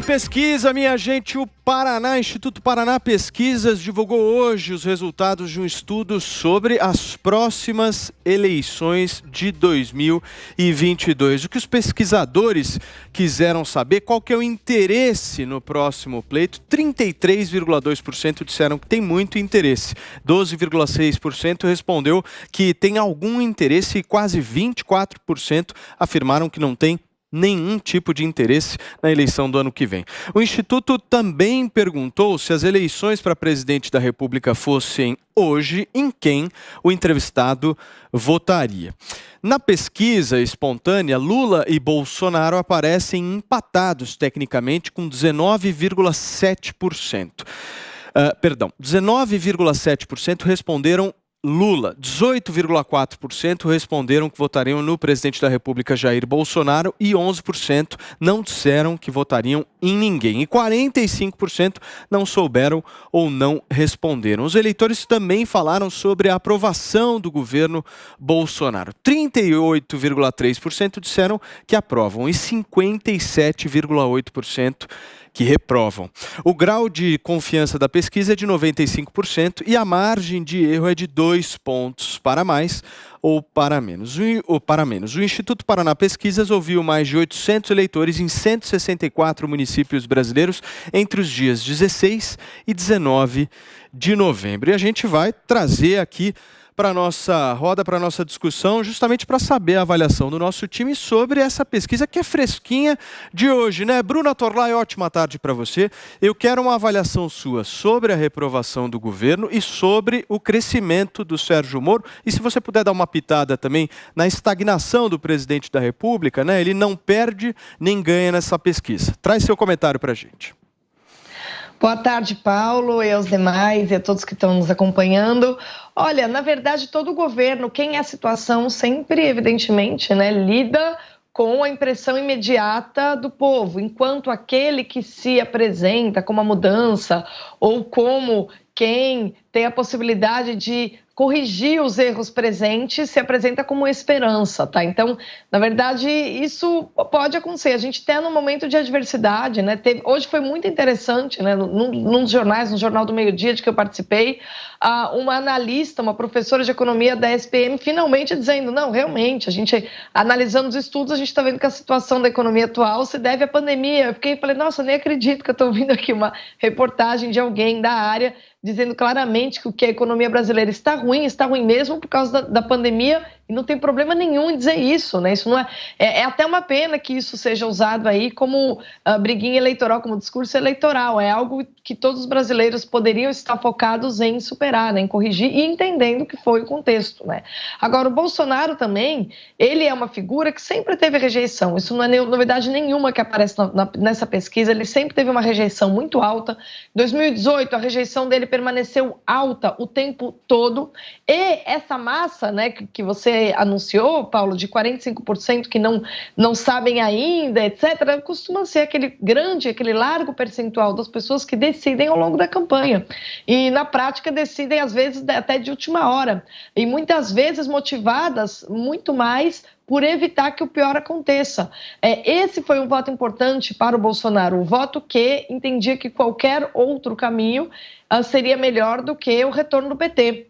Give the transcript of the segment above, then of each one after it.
pesquisa, minha gente, o Instituto Paraná Pesquisas divulgou hoje os resultados de um estudo sobre as próximas eleições de 2022. O que os pesquisadores quiseram saber, qual que é o interesse no próximo pleito? 33,2% disseram que tem muito interesse. 12,6% respondeu que tem algum interesse e quase 24% afirmaram que não tem nenhum tipo de interesse na eleição do ano que vem. O Instituto também perguntou se as eleições para presidente da República fossem hoje, em quem o entrevistado votaria. Na pesquisa espontânea, Lula e Bolsonaro aparecem empatados tecnicamente com 19,7%. 19,7% responderam Lula, 18,4% responderam que votariam no presidente da República Jair Bolsonaro e 11% não disseram que votariam em ninguém. E 45% não souberam ou não responderam. Os eleitores também falaram sobre a aprovação do governo Bolsonaro. 38,3% disseram que aprovam e 57,8% que reprovam. O grau de confiança da pesquisa é de 95% e a margem de erro é de 2 pontos para mais ou para menos. O Instituto Paraná Pesquisas ouviu mais de 800 eleitores em 164 municípios brasileiros entre os dias 16 e 19 de novembro. E a gente vai trazer aqui para a nossa roda, para a nossa discussão, justamente para saber a avaliação do nosso time sobre essa pesquisa que é fresquinha de hoje, né? Bruna Torlai, ótima tarde para você. Eu quero uma avaliação sua sobre a reprovação do governo e sobre o crescimento do Sérgio Moro. E se você puder dar uma pitada também na estagnação do presidente da República, né? Ele não perde nem ganha nessa pesquisa. Traz seu comentário para a gente. Boa tarde, Paulo, e aos demais, e a todos que estão nos acompanhando. Olha, na verdade, todo o governo, quem é a situação, sempre, evidentemente, né, lida com a impressão imediata do povo, enquanto aquele que se apresenta como a mudança ou como quem tem a possibilidade de corrigir os erros presentes se apresenta como esperança, tá? Então, na verdade, isso pode acontecer. A gente está num momento de adversidade, né? Hoje foi muito interessante, né? Num dos jornais, no Jornal do Meio-Dia, de que eu participei, uma analista, uma professora de economia da SPM, finalmente dizendo, não, realmente, a gente, analisando os estudos, a gente está vendo que a situação da economia atual se deve à pandemia. Eu falei, nossa, nem acredito que eu estou ouvindo aqui uma reportagem de alguém da área dizendo claramente que a economia brasileira está ruim mesmo por causa da pandemia, e não tem problema nenhum em dizer isso, né? Isso não é até uma pena que isso seja usado aí como briguinha eleitoral, como discurso eleitoral. É algo que todos os brasileiros poderiam estar focados em superar, né? Em corrigir e entendendo o que foi o contexto, né? Agora, o Bolsonaro também, ele é uma figura que sempre teve rejeição. Isso não é novidade nenhuma que aparece nessa pesquisa. Ele sempre teve uma rejeição muito alta. Em 2018, a rejeição dele permaneceu alta o tempo todo. E essa massa, né, que você anunciou, Paulo, de 45% que não sabem ainda, etc., costuma ser aquele largo percentual das pessoas que decidem ao longo da campanha. E, na prática, decidem, às vezes, até de última hora. E, muitas vezes, motivadas muito mais por evitar que o pior aconteça. Esse foi um voto importante para o Bolsonaro, um voto que entendia que qualquer outro caminho seria melhor do que o retorno do PT.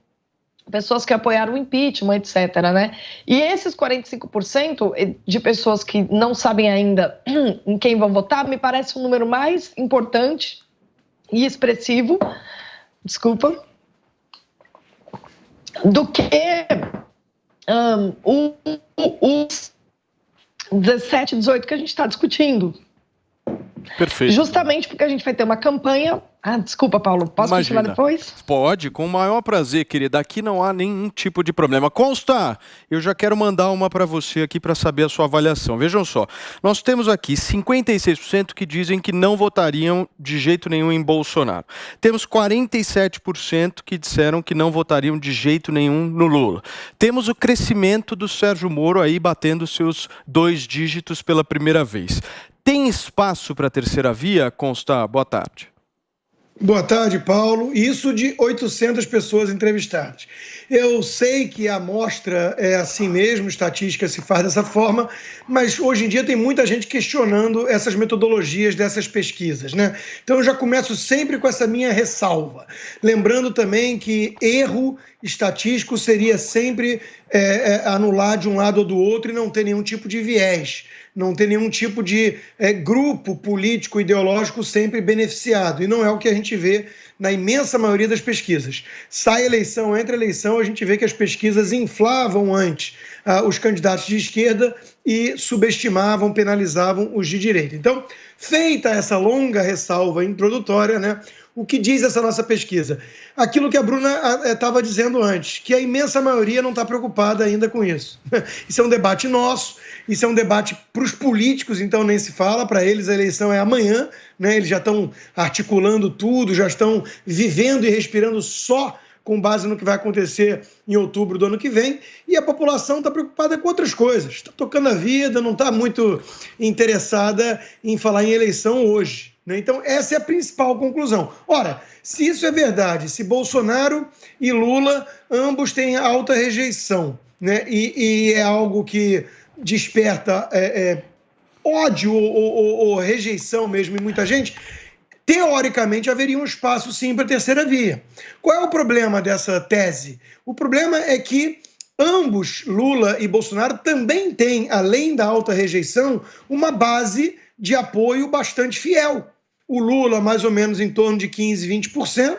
Pessoas que apoiaram o impeachment, etc., né? E esses 45% de pessoas que não sabem ainda em quem vão votar, me parece um número mais importante e expressivo, do que os 17, 18 que a gente está discutindo. Perfeito. Justamente porque a gente vai ter uma campanha... desculpa, Paulo, posso continuar depois? Pode, com o maior prazer, querida. Aqui não há nenhum tipo de problema. Consta, eu já quero mandar uma para você aqui para saber a sua avaliação. Vejam só, nós temos aqui 56% que dizem que não votariam de jeito nenhum em Bolsonaro. Temos 47% que disseram que não votariam de jeito nenhum no Lula. Temos o crescimento do Sérgio Moro aí batendo seus 2 dígitos pela primeira vez. Tem espaço para a terceira via, Consta? Boa tarde. Boa tarde, Paulo. Isso de 800 pessoas entrevistadas. Eu sei que a amostra é assim mesmo, estatística se faz dessa forma, mas hoje em dia tem muita gente questionando essas metodologias dessas pesquisas, né? Então eu já começo sempre com essa minha ressalva. Lembrando também que erro estatístico seria sempre anular de um lado ou do outro e não ter nenhum tipo de viés, não ter nenhum tipo de grupo político, ideológico sempre beneficiado. E não é o que a gente vê na imensa maioria das pesquisas. Sai eleição, entra eleição, a gente vê que as pesquisas inflavam antes os candidatos de esquerda e subestimavam, penalizavam os de direita. Então, feita essa longa ressalva introdutória, né? O que diz essa nossa pesquisa? Aquilo que a Bruna estava dizendo antes, que a imensa maioria não está preocupada ainda com isso. Isso é um debate nosso, isso é um debate para os políticos, então nem se fala, para eles a eleição é amanhã, né? Eles já estão articulando tudo, já estão vivendo e respirando só com base no que vai acontecer em outubro do ano que vem, e a população está preocupada com outras coisas, está tocando a vida, não está muito interessada em falar em eleição hoje. Então, essa é a principal conclusão. Ora, se isso é verdade, se Bolsonaro e Lula ambos têm alta rejeição, né, e é algo que desperta ódio ou rejeição mesmo em muita gente, teoricamente haveria um espaço sim para a terceira via. Qual é o problema dessa tese? O problema é que ambos, Lula e Bolsonaro, também têm, além da alta rejeição, uma base de apoio bastante fiel. O Lula mais ou menos em torno de 15%, 20%,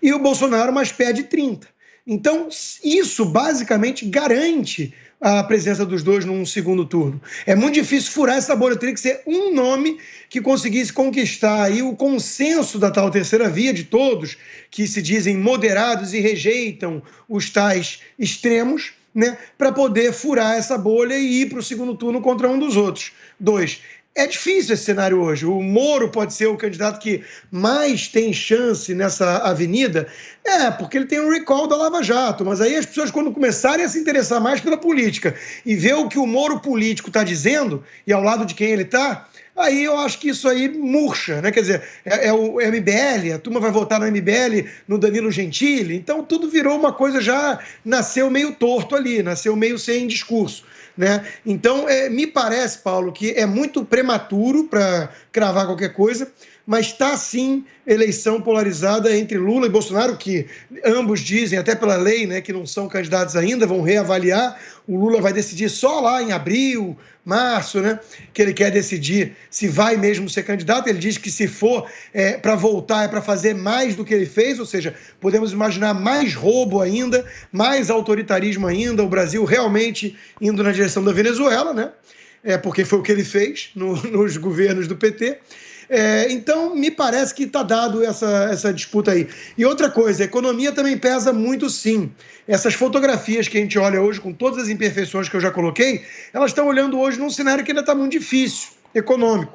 e o Bolsonaro mais perto de 30%. Então, isso basicamente garante a presença dos dois num segundo turno. É muito difícil furar essa bolha, teria que ser um nome que conseguisse conquistar aí o consenso da tal terceira via de todos, que se dizem moderados e rejeitam os tais extremos, né, para poder furar essa bolha e ir para o segundo turno contra um dos outros. Dois. É difícil esse cenário hoje. O Moro pode ser o candidato que mais tem chance nessa avenida, porque ele tem um recall da Lava Jato, mas aí as pessoas, quando começarem a se interessar mais pela política e ver o que o Moro político está dizendo e ao lado de quem ele está, aí eu acho que isso aí murcha, né? Quer dizer, é o MBL, a turma vai votar no MBL, no Danilo Gentili, então tudo virou uma coisa, já nasceu meio torto ali, nasceu meio sem discurso, né? Então, me parece, Paulo, que é muito prematuro para cravar qualquer coisa, mas está sim eleição polarizada entre Lula e Bolsonaro, que ambos dizem, até pela lei, né, que não são candidatos ainda, vão reavaliar. O Lula vai decidir só lá em abril, março, né, que ele quer decidir se vai mesmo ser candidato. Ele diz que se for para voltar é para fazer mais do que ele fez, ou seja, podemos imaginar mais roubo ainda, mais autoritarismo ainda, o Brasil realmente indo na direção da Venezuela, né, porque foi o que ele fez nos governos do PT. Então, me parece que está dado essa disputa aí. E outra coisa, a economia também pesa muito, sim. Essas fotografias que a gente olha hoje, com todas as imperfeições que eu já coloquei, elas estão olhando hoje num cenário que ainda está muito difícil, econômico.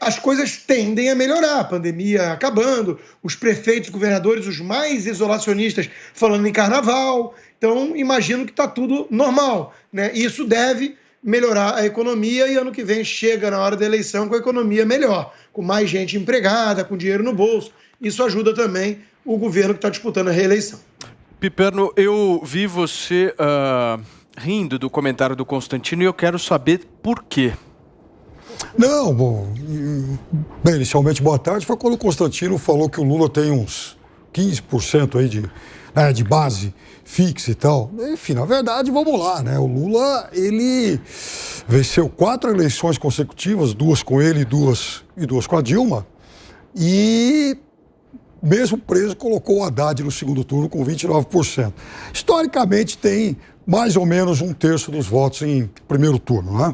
As coisas tendem a melhorar, a pandemia acabando, os prefeitos, governadores, os mais isolacionistas falando em carnaval. Então, imagino que está tudo normal, né? Isso deve melhorar a economia e ano que vem chega na hora da eleição com a economia melhor, com mais gente empregada, com dinheiro no bolso. Isso ajuda também o governo que está disputando a reeleição. Piperno, eu vi você rindo do comentário do Constantino e eu quero saber por quê. Não, bem, inicialmente, boa tarde, foi quando o Constantino falou que o Lula tem uns 15% aí de base fixa e tal. Enfim, na verdade, vamos lá, né? O Lula, ele venceu 4 eleições consecutivas, 2 com ele e duas com a Dilma, e mesmo preso, colocou o Haddad no segundo turno com 29%. Historicamente, tem mais ou menos 1/3 dos votos em primeiro turno, né?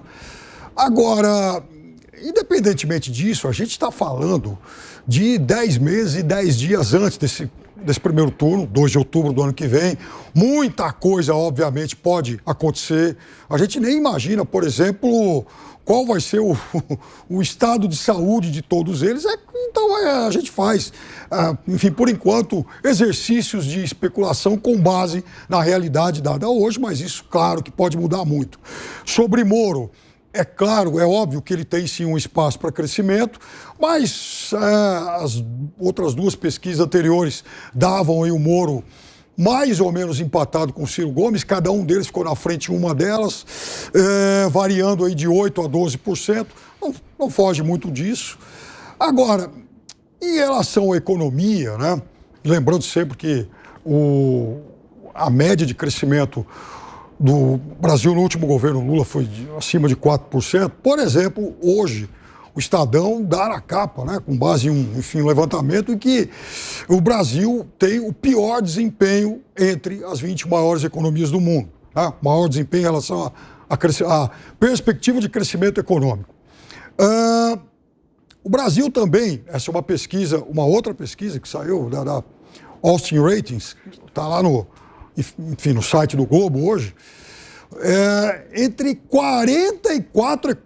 Agora, independentemente disso, a gente está falando de 10 meses e 10 dias antes desse primeiro turno, 2 de outubro do ano que vem. Muita coisa, obviamente, pode acontecer. A gente nem imagina, por exemplo, qual vai ser o estado de saúde de todos eles. Então, a gente faz, enfim, por enquanto, exercícios de especulação com base na realidade dada hoje, mas isso, claro, que pode mudar muito. Sobre Moro, é claro, é óbvio que ele tem sim um espaço para crescimento, mas as outras duas pesquisas anteriores davam aí o Moro mais ou menos empatado com o Ciro Gomes, cada um deles ficou na frente em uma delas, variando aí de 8% a 12%, não foge muito disso. Agora, em relação à economia, né, lembrando sempre que a média de crescimento do Brasil no último governo Lula foi acima de 4%. Por exemplo, hoje, o Estadão dá na capa, né, com base em um levantamento, em que o Brasil tem o pior desempenho entre as 20 maiores economias do mundo. Tá? Maior desempenho em relação à perspectiva de crescimento econômico. O Brasil também, essa é uma pesquisa, uma outra pesquisa que saiu da Austin Ratings, está lá no site do Globo hoje, entre 44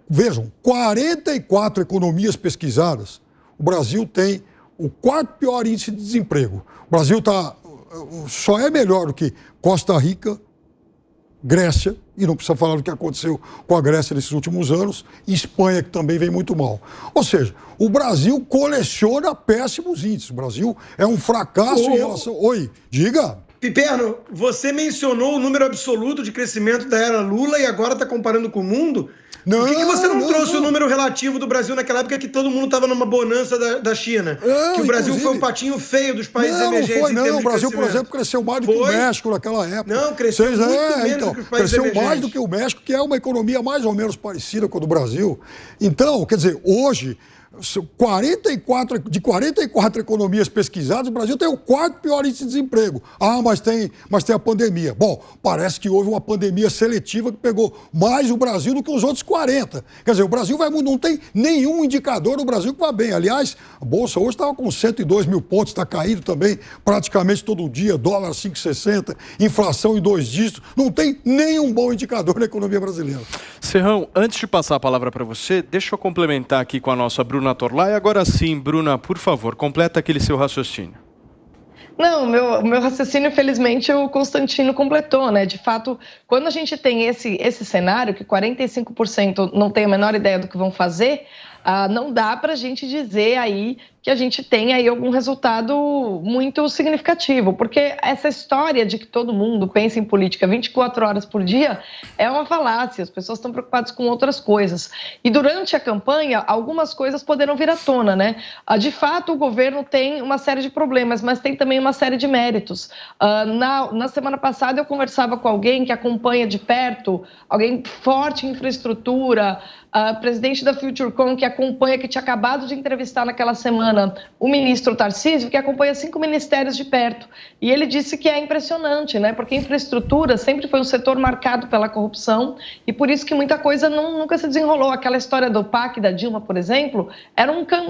economias pesquisadas, o Brasil tem o quarto pior índice de desemprego. O Brasil só é melhor do que Costa Rica, Grécia, e não precisa falar do que aconteceu com a Grécia nesses últimos anos, e Espanha, que também vem muito mal. Ou seja, o Brasil coleciona péssimos índices. O Brasil é um fracasso em relação... Oi, diga. Piperno, você mencionou o número absoluto de crescimento da era Lula e agora está comparando com o mundo? Por que você não trouxe o número relativo do Brasil naquela época que todo mundo estava numa bonança da China? Que o Brasil foi um patinho feio dos países emergentes. Não foi, não. O Brasil, por exemplo, cresceu mais do que o México naquela época. Não, cresceu muito menos do que os países cresceu emergentes. mais do que o México, que é uma economia mais ou menos parecida com a do Brasil. Então, quer dizer, hoje, de 44 economias pesquisadas, o Brasil tem o quarto pior índice de desemprego. Mas tem a pandemia. Bom, parece que houve uma pandemia seletiva que pegou mais o Brasil do que os outros 40. Quer dizer, o Brasil não tem nenhum indicador no Brasil que vá bem. Aliás, a Bolsa hoje estava com 102 mil pontos, está caído também praticamente todo dia, dólar 5,60, inflação em 2 dígitos. Não tem nenhum bom indicador na economia brasileira. Serrão, antes de passar a palavra para você, deixa eu complementar aqui com a nossa Bruna Torlai. Agora sim, Bruna, por favor, completa aquele seu raciocínio. Não, meu raciocínio, infelizmente, o Constantino completou, né? De fato, quando a gente tem esse cenário, que 45% não tem a menor ideia do que vão fazer, não dá para a gente dizer aí que a gente tem aí algum resultado muito significativo, porque essa história de que todo mundo pensa em política 24 horas por dia é uma falácia, as pessoas estão preocupadas com outras coisas. E durante a campanha, algumas coisas poderão vir à tona, né? De fato, o governo tem uma série de problemas, mas tem também uma série de méritos. Na semana passada, eu conversava com alguém que acompanha de perto, alguém forte em infraestrutura, presidente da FutureCom, que acompanha, que tinha acabado de entrevistar naquela semana o ministro Tarcísio, que acompanha 5 ministérios de perto. E ele disse que é impressionante, né? Porque a infraestrutura sempre foi um setor marcado pela corrupção e por isso que muita coisa nunca se desenrolou. Aquela história do PAC da Dilma, por exemplo,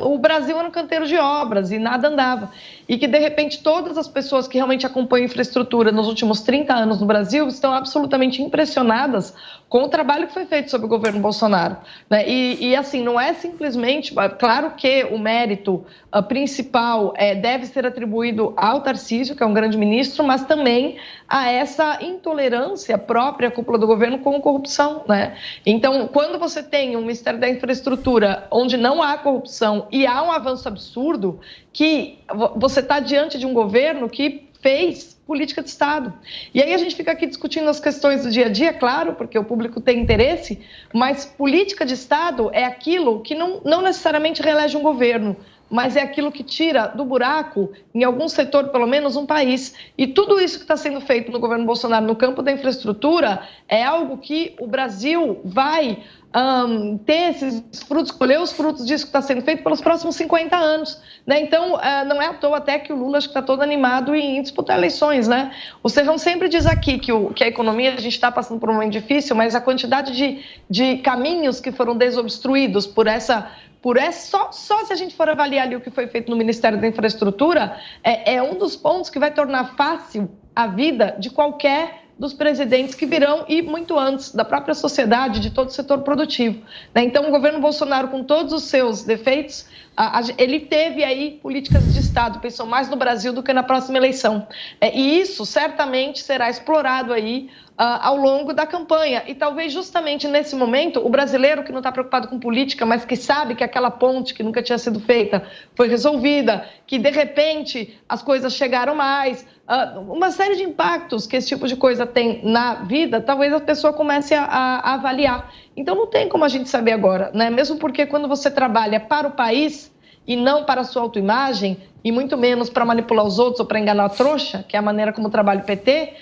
o Brasil era um canteiro de obras e nada andava. E que, de repente, todas as pessoas que realmente acompanham infraestrutura nos últimos 30 anos no Brasil estão absolutamente impressionadas com o trabalho que foi feito sob o governo Bolsonaro. Né? E assim, não é simplesmente... Claro que o mérito principal deve ser atribuído ao Tarcísio, que é um grande ministro, mas também a essa intolerância própria à cúpula do governo com corrupção. Né? Então, quando você tem um Ministério da Infraestrutura onde não há corrupção e há um avanço absurdo, que você está diante de um governo que fez política de Estado. E aí a gente fica aqui discutindo as questões do dia a dia, claro, porque o público tem interesse, mas política de Estado é aquilo que não necessariamente reelege um governo, mas é aquilo que tira do buraco, em algum setor, pelo menos, um país. E tudo isso que está sendo feito no governo Bolsonaro no campo da infraestrutura é algo que o Brasil vai ter esses frutos, colher os frutos disso que está sendo feito pelos próximos 50 anos. Né? Então, não é à toa até que o Lula acho que está todo animado em disputar eleições. Né? O Serrão sempre diz aqui que a economia, a gente está passando por um momento difícil, mas a quantidade de caminhos que foram desobstruídos só se a gente for avaliar ali o que foi feito no Ministério da Infraestrutura, é um dos pontos que vai tornar fácil a vida de qualquer dos presidentes que virão e muito antes da própria sociedade, de todo o setor produtivo. Né? Então, o governo Bolsonaro, com todos os seus defeitos, Ele teve aí políticas de Estado, pensou mais no Brasil do que na próxima eleição. E isso certamente será explorado aí ao longo da campanha. E talvez justamente nesse momento, o brasileiro que não está preocupado com política, mas que sabe que aquela ponte que nunca tinha sido feita foi resolvida, que de repente as coisas chegaram mais, uma série de impactos que esse tipo de coisa tem na vida, talvez a pessoa comece a avaliar. Então não tem como a gente saber agora, né? Mesmo porque quando você trabalha para o país e não para a sua autoimagem, e muito menos para manipular os outros ou para enganar a trouxa, que é a maneira como trabalha o PT,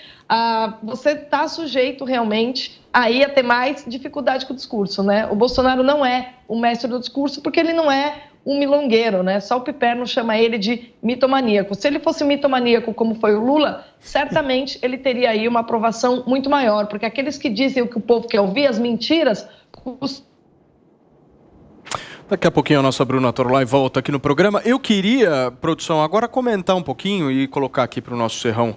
você está sujeito realmente aí a ter mais dificuldade com o discurso, né? O Bolsonaro não é o mestre do discurso porque ele não é um milongueiro, né? Só o Piperno chama ele de mitomaníaco. Se ele fosse mitomaníaco como foi o Lula, certamente ele teria aí uma aprovação muito maior, porque aqueles que dizem o que o povo quer ouvir, as mentiras... Daqui a pouquinho a nossa Bruna Torlai volta aqui no programa. Eu queria, produção, agora comentar um pouquinho e colocar aqui para o nosso Serrão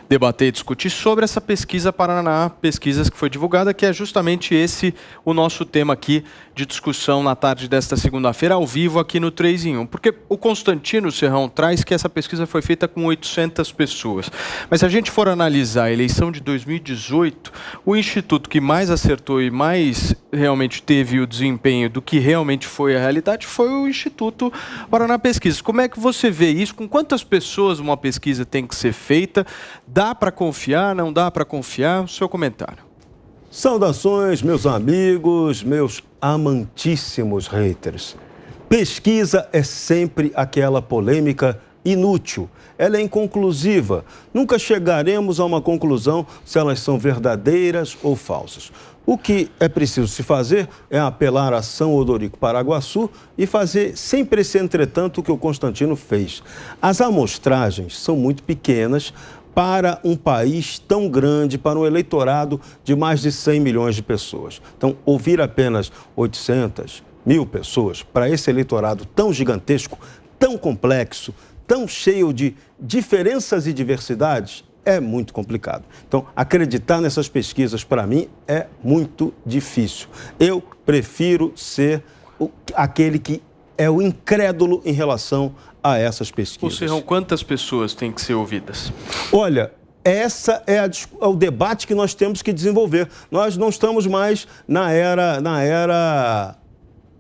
debater e discutir sobre essa pesquisa Paraná Pesquisas que foi divulgada, que é justamente esse o nosso tema aqui de discussão na tarde desta segunda-feira, ao vivo aqui no 3 em 1. Porque o Constantino Serrão traz que essa pesquisa foi feita com 800 pessoas. Mas se a gente for analisar a eleição de 2018, o instituto que mais acertou e mais realmente teve o desempenho do que realmente foi a realidade foi o Instituto Paraná Pesquisas. Como é que você vê isso? Com quantas pessoas uma pesquisa tem que ser feita? Dá para confiar? Não dá para confiar? O seu comentário. Saudações, meus amigos, meus amantíssimos haters. Pesquisa é sempre aquela polêmica inútil. Ela é inconclusiva. Nunca chegaremos a uma conclusão se elas são verdadeiras ou falsas. O que é preciso se fazer é apelar a São Odorico Paraguaçu e fazer sempre esse entretanto que o Constantino fez. As amostragens são muito pequenas para um país tão grande, para um eleitorado de mais de 100 milhões de pessoas. Então, ouvir apenas 800, 1000 pessoas para esse eleitorado tão gigantesco, tão complexo, tão cheio de diferenças e diversidades, é muito complicado. Então, acreditar nessas pesquisas, para mim, é muito difícil. Eu prefiro ser aquele que é o incrédulo em relação a essas pesquisas. Serrão, quantas pessoas têm que ser ouvidas? Olha, essa é o debate que nós temos que desenvolver. Nós não estamos mais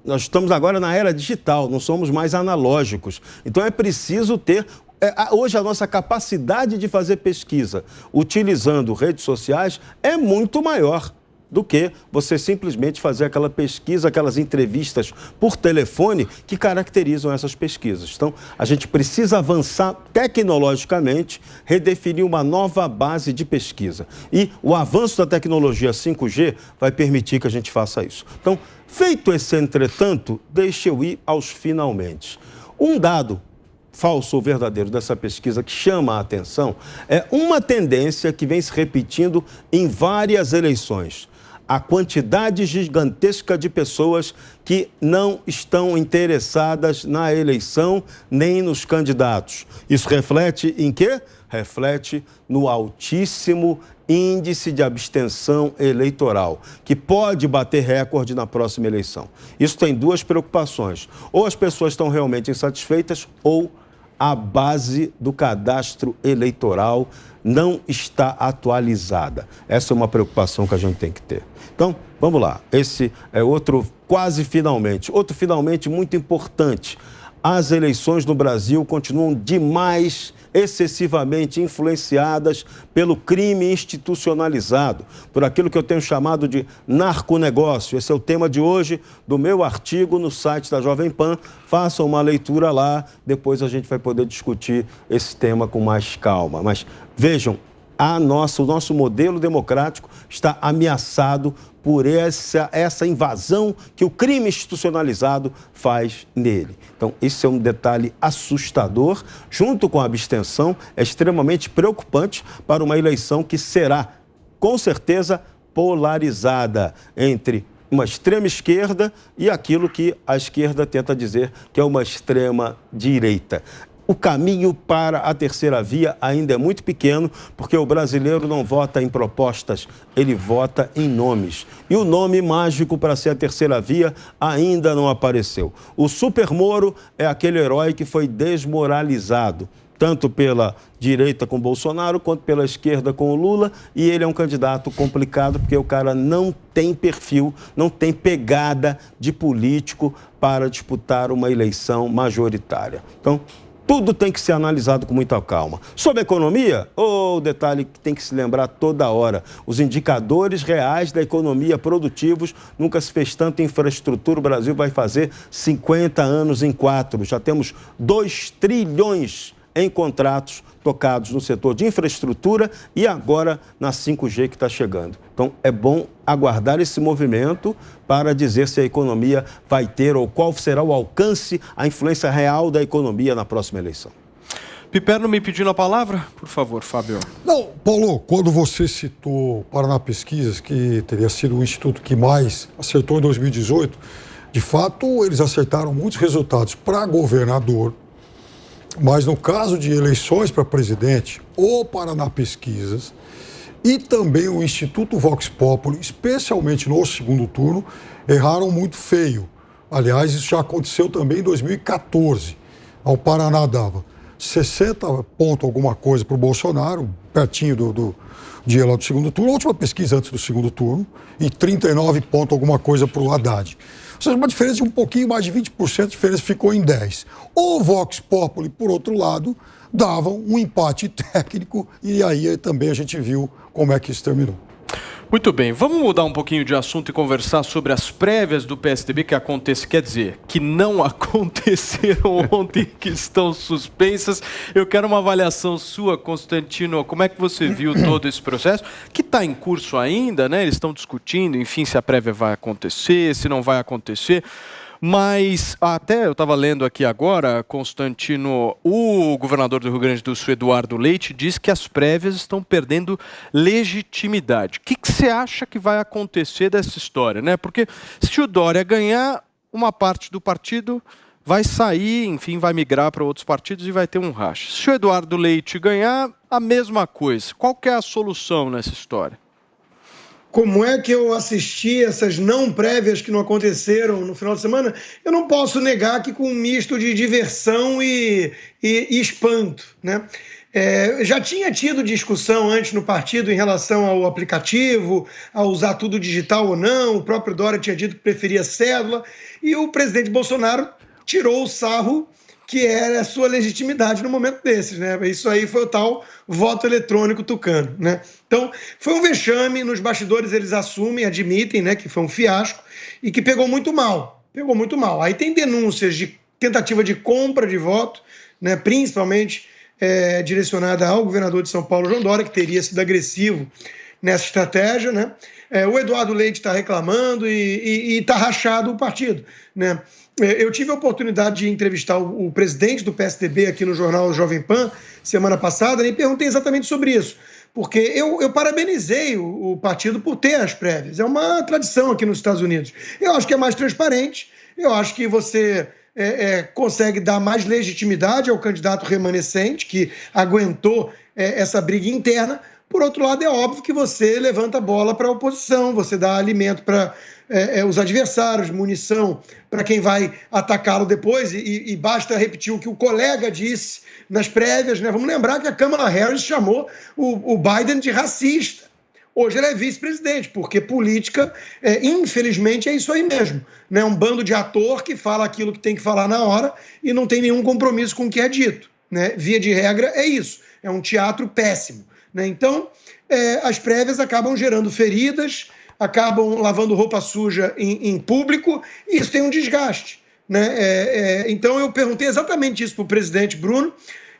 nós estamos agora na era digital, não somos mais analógicos. Então é preciso ter... Hoje a nossa capacidade de fazer pesquisa utilizando redes sociais é muito maior do que você simplesmente fazer aquela pesquisa, aquelas entrevistas por telefone que caracterizam essas pesquisas. Então, a gente precisa avançar tecnologicamente, redefinir uma nova base de pesquisa. E o avanço da tecnologia 5G vai permitir que a gente faça isso. Então, feito esse entretanto, deixe eu ir aos finalmente. Um dado falso ou verdadeiro dessa pesquisa que chama a atenção é uma tendência que vem se repetindo em várias eleições. A quantidade gigantesca de pessoas que não estão interessadas na eleição nem nos candidatos. Isso reflete em quê? Reflete no altíssimo índice de abstenção eleitoral, que pode bater recorde na próxima eleição. Isso tem duas preocupações. Ou as pessoas estão realmente insatisfeitas ou a base do cadastro eleitoral não está atualizada. Essa é uma preocupação que a gente tem que ter. Então, vamos lá. Esse é outro quase finalmente. Outro finalmente muito importante. As eleições no Brasil continuam demais, excessivamente influenciadas pelo crime institucionalizado, por aquilo que eu tenho chamado de narconegócio. Esse é o tema de hoje do meu artigo no site da Jovem Pan. Façam uma leitura lá, depois a gente vai poder discutir esse tema com mais calma. Mas vejam, o nosso modelo democrático está ameaçado por essa invasão que o crime institucionalizado faz nele. Então, isso é um detalhe assustador, junto com a abstenção, é extremamente preocupante para uma eleição que será, com certeza, polarizada entre uma extrema esquerda e aquilo que a esquerda tenta dizer que é uma extrema direita. o caminho para a terceira via ainda é muito pequeno, porque o brasileiro não vota em propostas, ele vota em nomes. E o nome mágico para ser a terceira via ainda não apareceu. O Super Moro é aquele herói que foi desmoralizado, tanto pela direita com Bolsonaro, quanto pela esquerda com o Lula, e ele é um candidato complicado, porque o cara não tem perfil, não tem pegada de político para disputar uma eleição majoritária. Então, tudo tem que ser analisado com muita calma. Sobre a economia, o detalhe que tem que se lembrar toda hora, os indicadores reais da economia produtivos, nunca se fez tanto infraestrutura, o Brasil vai fazer 50 anos em 4, já temos 2 trilhões em contratos tocados no setor de infraestrutura e agora na 5G que está chegando. Então, é bom aguardar esse movimento para dizer se a economia vai ter ou qual será o alcance, a influência real da economia na próxima eleição. Piperno me pedindo a palavra? Por favor, Fábio. Não, Paulo, quando você citou Paraná Pesquisas, que teria sido o instituto que mais acertou em 2018, de fato, eles acertaram muitos resultados para governador. Mas no caso de eleições para presidente, o Paraná Pesquisas e também o Instituto Vox Populi, especialmente no segundo turno, erraram muito feio. Aliás, isso já aconteceu também em 2014. O Paraná dava 60 pontos alguma coisa para o Bolsonaro, pertinho do dia lá do segundo turno, a última pesquisa antes do segundo turno, e 39 pontos alguma coisa para o Haddad. Ou seja, uma diferença de um pouquinho mais de 20%, a diferença ficou em 10%. O Vox Populi, por outro lado, dava um empate técnico e aí também a gente viu como é que isso terminou. Muito bem, vamos mudar um pouquinho de assunto e conversar sobre as prévias do PSDB quer dizer, que não aconteceram ontem, que estão suspensas. Eu quero uma avaliação sua, Constantino, como é que você viu todo esse processo, que está em curso ainda, né? Eles estão discutindo, enfim, se a prévia vai acontecer, se não vai acontecer. Mas até eu estava lendo aqui agora, Constantino, o governador do Rio Grande do Sul, Eduardo Leite, diz que as prévias estão perdendo legitimidade. O que você acha que vai acontecer dessa história, né? Porque se o Dória ganhar, uma parte do partido vai sair, enfim, vai migrar para outros partidos e vai ter um racha. Se o Eduardo Leite ganhar, a mesma coisa. Qual que é a solução nessa história? Como é que eu assisti essas não prévias que não aconteceram no final de semana? Eu não posso negar que com um misto de diversão e espanto, né? Já tinha tido discussão antes no partido em relação ao aplicativo, a usar tudo digital ou não. O próprio Dória tinha dito que preferia cédula e o presidente Bolsonaro tirou o sarro que era a sua legitimidade no momento desses, né? Isso aí foi o tal voto eletrônico tucano, né? Então, foi um vexame, nos bastidores eles assumem, admitem, né, que foi um fiasco e que pegou muito mal. Aí tem denúncias de tentativa de compra de voto, né, principalmente direcionada ao governador de São Paulo, João Dória, que teria sido agressivo nessa estratégia, né? O Eduardo Leite está reclamando e está rachado o partido, né? Eu tive a oportunidade de entrevistar o presidente do PSDB aqui no jornal Jovem Pan semana passada e perguntei exatamente sobre isso, porque eu parabenizei o partido por ter as prévias. É uma tradição aqui nos Estados Unidos. Eu acho que é mais transparente, eu acho que você consegue dar mais legitimidade ao candidato remanescente que aguentou essa briga interna. Por outro lado, é óbvio que você levanta a bola para a oposição, você dá alimento para os adversários, munição para quem vai atacá-lo depois, e basta repetir o que o colega disse nas prévias, né? Vamos lembrar que a Kamala Harris chamou o Biden de racista. Hoje ele é vice-presidente, porque política, infelizmente, é isso aí mesmo, né? Um bando de ator que fala aquilo que tem que falar na hora e não tem nenhum compromisso com o que é dito, né? Via de regra, é isso. É um teatro péssimo, né? Então, as prévias acabam gerando feridas, acabam lavando roupa suja em público, e isso tem um desgaste, né? Então, eu perguntei exatamente isso para o presidente Bruno,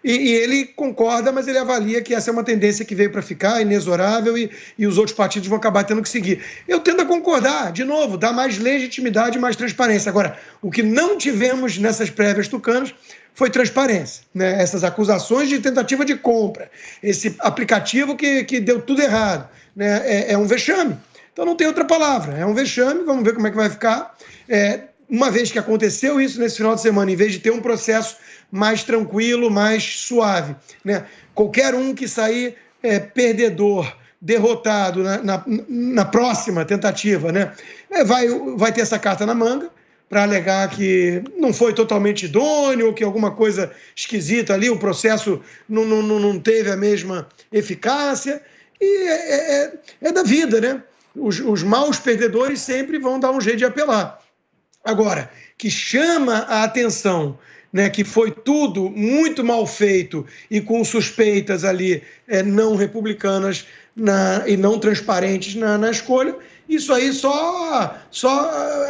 e ele concorda, mas ele avalia que essa é uma tendência que veio para ficar, inexorável, e os outros partidos vão acabar tendo que seguir. Eu tendo a concordar, de novo, dar mais legitimidade e mais transparência. Agora, o que não tivemos nessas prévias tucanas foi transparência, né? Essas acusações de tentativa de compra, esse aplicativo que deu tudo errado, né? É um vexame. Então não tem outra palavra, é um vexame, vamos ver como é que vai ficar. uma vez que aconteceu isso nesse final de semana, em vez de ter um processo mais tranquilo, mais suave, né? Qualquer um que sair perdedor, derrotado na próxima tentativa, né? Vai ter essa carta na manga para alegar que não foi totalmente idôneo, que alguma coisa esquisita ali, o processo não teve a mesma eficácia, e é da vida, né? Os maus perdedores sempre vão dar um jeito de apelar. Agora, que chama a atenção, né, que foi tudo muito mal feito e com suspeitas ali não republicanas e não transparentes na escolha, isso aí só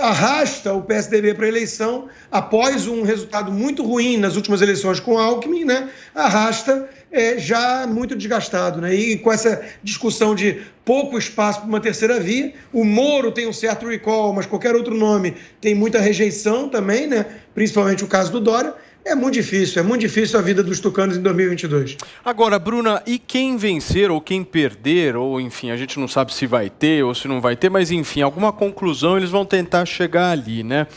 arrasta o PSDB para a eleição após um resultado muito ruim nas últimas eleições com Alckmin, né? Arrasta já muito desgastado, né? E com essa discussão de pouco espaço para uma terceira via, o Moro tem um certo recall, mas qualquer outro nome tem muita rejeição também, né? Principalmente o caso do Dória. É muito difícil a vida dos tucanos em 2022. Agora, Bruna, e quem vencer ou quem perder, ou enfim, a gente não sabe se vai ter ou se não vai ter, mas enfim, alguma conclusão eles vão tentar chegar ali, né?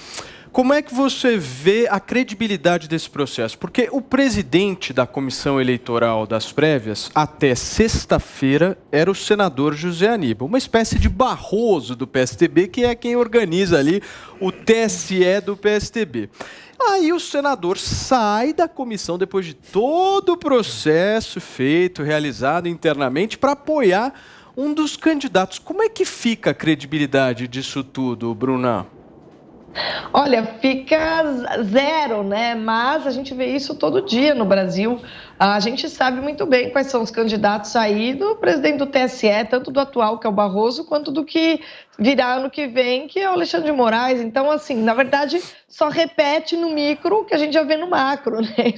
Como é que você vê a credibilidade desse processo? Porque o presidente da Comissão Eleitoral das Prévias, até sexta-feira, era o senador José Aníbal, uma espécie de Barroso do PSDB, que é quem organiza ali o TSE do PSDB. Aí o senador sai da comissão depois de todo o processo feito, realizado internamente, para apoiar um dos candidatos. Como é que fica a credibilidade disso tudo, Bruna? Olha, fica zero, né? Mas a gente vê isso todo dia no Brasil. A gente sabe muito bem quais são os candidatos aí do presidente do TSE, tanto do atual, que é o Barroso, quanto do que virá ano que vem, que é o Alexandre de Moraes. Então, assim, na verdade, só repete no micro o que a gente já vê no macro, né?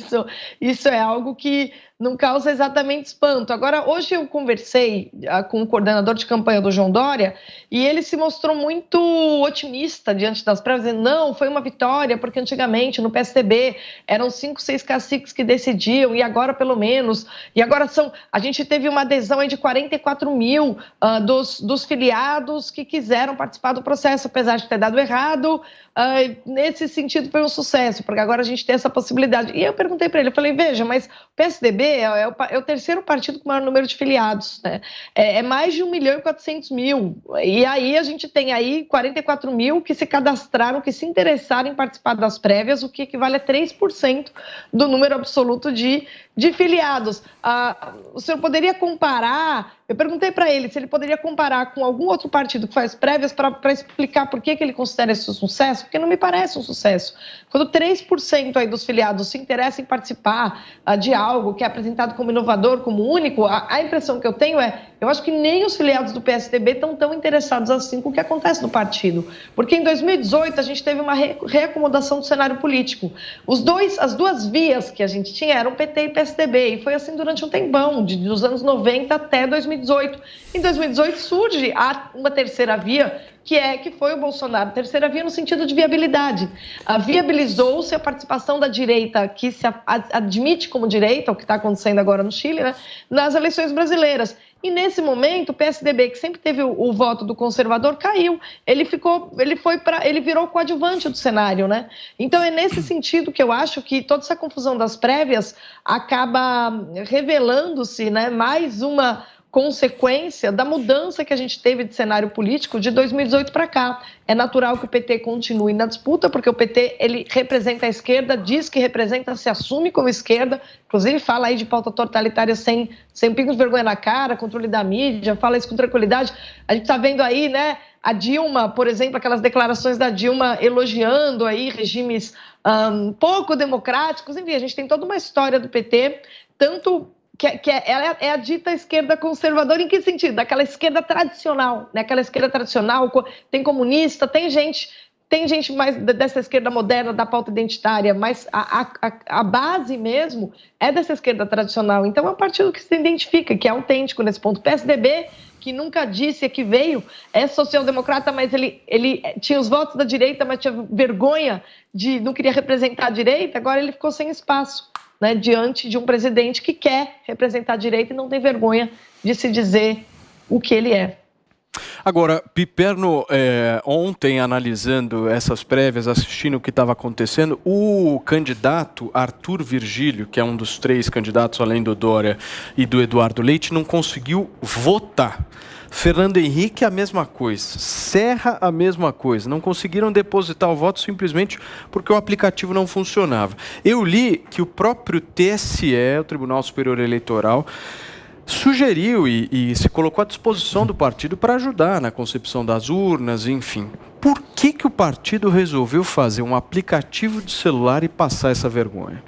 Isso é algo que não causa exatamente espanto. Agora, hoje eu conversei com o coordenador de campanha do João Dória e ele se mostrou muito otimista diante das prévias, dizendo, não, foi uma vitória, porque antigamente no PSDB eram 5, 6 caciques que decidiam, e agora pelo menos, e agora a gente teve uma adesão aí de 44 mil dos filiados que quiseram participar do processo, apesar de ter dado errado. Nesse sentido foi um sucesso, porque agora a gente tem essa possibilidade. E eu perguntei para ele, eu falei, veja, mas o PSDB é o terceiro partido com o maior número de filiados, né? É mais de 1.400.000, e aí a gente tem aí 44 mil que se cadastraram, que se interessaram em participar das prévias, o que equivale a 3% do número absoluto de filiados. O senhor poderia comparar, eu perguntei para ele se ele poderia comparar com algum outro partido que faz prévias para explicar por que ele considera isso um sucesso, porque não me parece um sucesso. Quando 3% aí dos filiados se interessam em participar de algo que é apresentado como inovador, como único, a impressão que eu tenho eu acho que nem os filiados do PSDB estão tão interessados assim com o que acontece no partido. Porque em 2018 a gente teve uma reacomodação do cenário político. As duas vias que a gente tinha eram PT e PSDB, e foi assim durante um tempão, dos anos 90 até 2018. Em 2018 surge uma terceira via, que foi o Bolsonaro. Terceira via no sentido de viabilidade. Viabilizou-se a participação da direita, que se admite como direita, o que está acontecendo agora no Chile, né, nas eleições brasileiras. E nesse momento, o PSDB, que sempre teve o voto do conservador, caiu. Ele virou coadjuvante do cenário, né? Então é nesse sentido que eu acho que toda essa confusão das prévias acaba revelando-se, né, mais uma consequência da mudança que a gente teve de cenário político de 2018 para cá. É natural que o PT continue na disputa, porque o PT ele representa a esquerda, diz que representa, se assume como esquerda, inclusive fala aí de pauta totalitária sem pingos de vergonha na cara, controle da mídia, fala isso com tranquilidade. A gente está vendo aí, né, a Dilma, por exemplo, aquelas declarações da Dilma elogiando aí regimes pouco democráticos. Enfim, a gente tem toda uma história do PT, tanto ela é a dita esquerda conservadora. Em que sentido? Daquela esquerda tradicional, né? Aquela esquerda tradicional, tem comunista, tem gente mais dessa esquerda moderna, da pauta identitária, mas a base mesmo é dessa esquerda tradicional. Então é um partido que se identifica, que é autêntico nesse ponto. O PSDB, que nunca disse que veio, é social-democrata, mas ele tinha os votos da direita, mas tinha vergonha não queria representar a direita, agora ele ficou sem espaço, né, diante de um presidente que quer representar a direita e não tem vergonha de se dizer o que ele é. Agora, Piperno, ontem, analisando essas prévias, assistindo o que estava acontecendo, o candidato Arthur Virgílio, que é um dos 3 candidatos, além do Dória e do Eduardo Leite, não conseguiu votar. Fernando Henrique, a mesma coisa. Serra, a mesma coisa. Não conseguiram depositar o voto simplesmente porque o aplicativo não funcionava. Eu li que o próprio TSE, o Tribunal Superior Eleitoral, sugeriu e se colocou à disposição do partido para ajudar na concepção das urnas, enfim. Por que o partido resolveu fazer um aplicativo de celular e passar essa vergonha?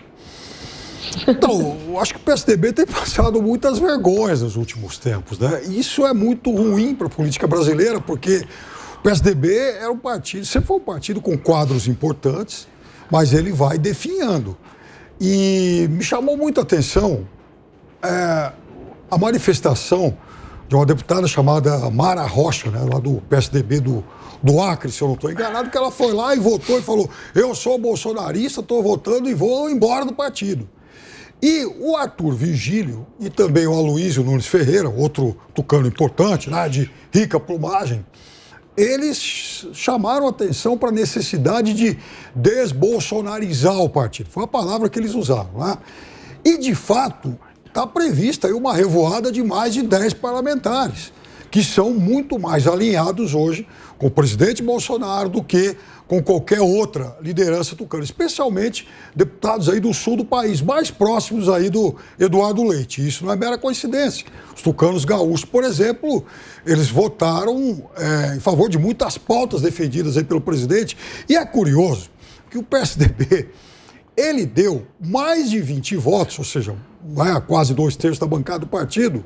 Então, eu acho que o PSDB tem passado muitas vergonhas nos últimos tempos, né? E isso é muito ruim para a política brasileira, porque o PSDB era um partido, sempre foi um partido com quadros importantes, mas ele vai definhando. E me chamou muita atenção a manifestação de uma deputada chamada Mara Rocha, né, lá do PSDB do Acre, se eu não estou enganado, que ela foi lá e votou e falou: eu sou bolsonarista, estou votando e vou embora do partido. E o Arthur Virgílio e também o Aloysio Nunes Ferreira, outro tucano importante, né, de rica plumagem, eles chamaram atenção para a necessidade de desbolsonarizar o partido. Foi a palavra que eles usaram, né? E, de fato, está prevista aí uma revoada de mais de 10 parlamentares, que são muito mais alinhados hoje com o presidente Bolsonaro do que com qualquer outra liderança tucana, especialmente deputados aí do sul do país, mais próximos aí do Eduardo Leite. Isso não é mera coincidência. Os tucanos gaúchos, por exemplo, eles votaram em favor de muitas pautas defendidas aí pelo presidente. E é curioso que o PSDB, ele deu mais de 20 votos, ou seja, quase 2/3 da bancada do partido,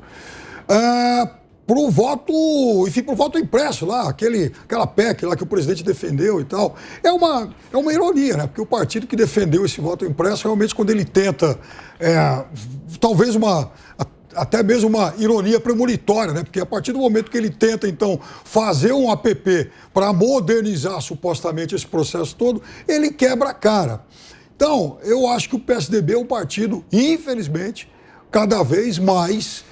para o voto impresso lá, aquela PEC lá que o presidente defendeu e tal. É uma ironia, né? Porque o partido que defendeu esse voto impresso, realmente, quando ele tenta, talvez até mesmo uma ironia premonitória, né? Porque a partir do momento que ele tenta, então, fazer um app para modernizar supostamente esse processo todo, ele quebra a cara. Então, eu acho que o PSDB é um partido, infelizmente, cada vez mais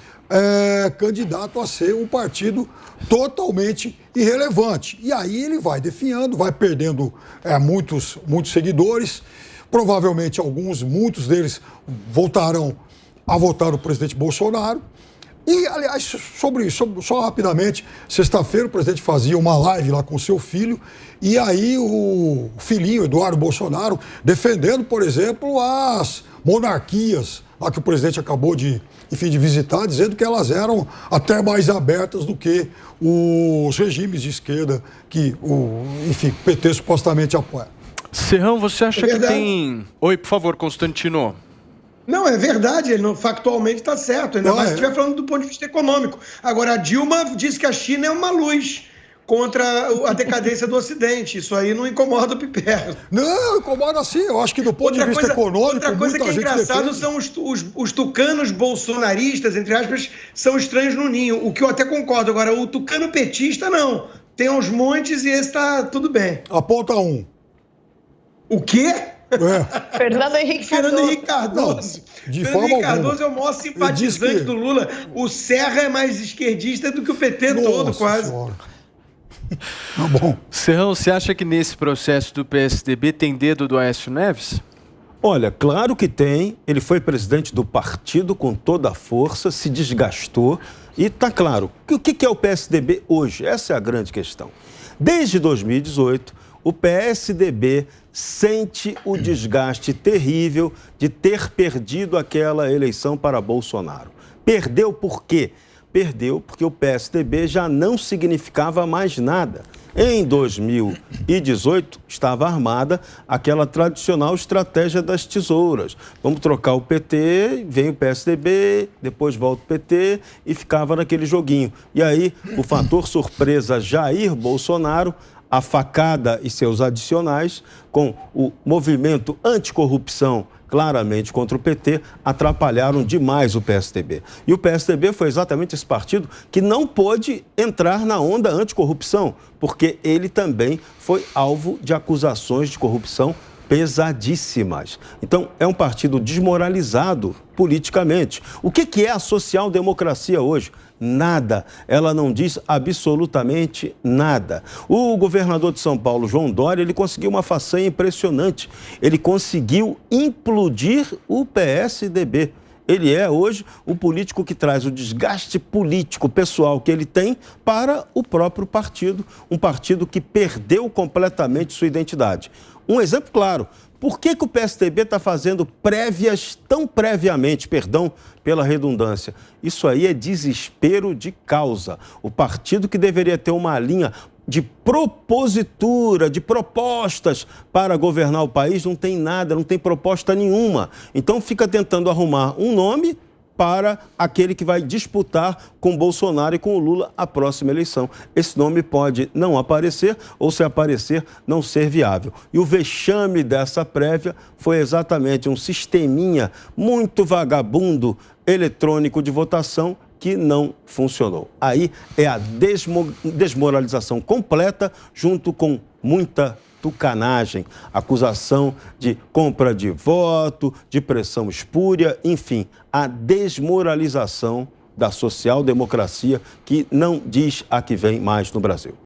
candidato a ser um partido totalmente irrelevante. E aí ele vai definhando, vai perdendo muitos seguidores. Provavelmente muitos deles voltarão a votar no presidente Bolsonaro. E, aliás, só rapidamente, sexta-feira o presidente fazia uma live lá com seu filho, e aí o filhinho, Eduardo Bolsonaro, defendendo, por exemplo, as monarquias lá que o presidente acabou de visitar, dizendo que elas eram até mais abertas do que os regimes de esquerda que o PT supostamente apoia. Serrão, você acha que tem... Oi, por favor, Constantino. Não, é verdade, ele factualmente está certo, ainda mais se estiver falando do ponto de vista econômico. Agora, a Dilma diz que a China é uma luz contra a decadência do Ocidente. Isso aí não incomoda o Piperno. Não, incomoda sim. Eu acho que do ponto de vista econômico, outra coisa que é engraçado são os tucanos bolsonaristas, entre aspas, são estranhos no ninho. O que eu até concordo. Agora, o tucano petista, não. Tem uns montes e esse tá tudo bem. Aponta um. O quê? Fernando Henrique Cardoso. Fernando Henrique Cardoso é o maior simpatizante do Lula. O Serra é mais esquerdista do que o PT todo, quase. Tá bom. Serrão, você acha que nesse processo do PSDB tem dedo do Aécio Neves? Olha, claro que tem. Ele foi presidente do partido com toda a força, se desgastou. E está claro, o que é o PSDB hoje? Essa é a grande questão. Desde 2018, o PSDB sente o desgaste terrível de ter perdido aquela eleição para Bolsonaro. Perdeu por quê? Perdeu porque o PSDB já não significava mais nada. Em 2018, estava armada aquela tradicional estratégia das tesouras. Vamos trocar o PT, vem o PSDB, depois volta o PT e ficava naquele joguinho. E aí, o fator surpresa Jair Bolsonaro, a facada e seus adicionais, com o movimento anticorrupção claramente contra o PT, atrapalharam demais o PSDB. E o PSDB foi exatamente esse partido que não pôde entrar na onda anticorrupção, porque ele também foi alvo de acusações de corrupção pesadíssimas. Então, é um partido desmoralizado politicamente. O que é a social-democracia hoje? Nada. Ela não diz absolutamente nada. O governador de São Paulo, João Dória, ele conseguiu uma façanha impressionante. Ele conseguiu implodir o PSDB. Ele é hoje o político que traz o desgaste político pessoal que ele tem para o próprio partido, um partido que perdeu completamente sua identidade. Um exemplo claro, por que o PSDB está fazendo prévias tão previamente, perdão pela redundância? Isso aí é desespero de causa. O partido que deveria ter uma linha de propositura, de propostas para governar o país, não tem nada, não tem proposta nenhuma. Então fica tentando arrumar um nome para aquele que vai disputar com Bolsonaro e com o Lula a próxima eleição. Esse nome pode não aparecer ou, se aparecer, não ser viável. E o vexame dessa prévia foi exatamente um sisteminha muito vagabundo eletrônico de votação que não funcionou. Aí é a desmoralização completa junto com muita tucanagem, acusação de compra de voto, de pressão espúria, enfim, a desmoralização da social-democracia que não diz a que vem mais no Brasil.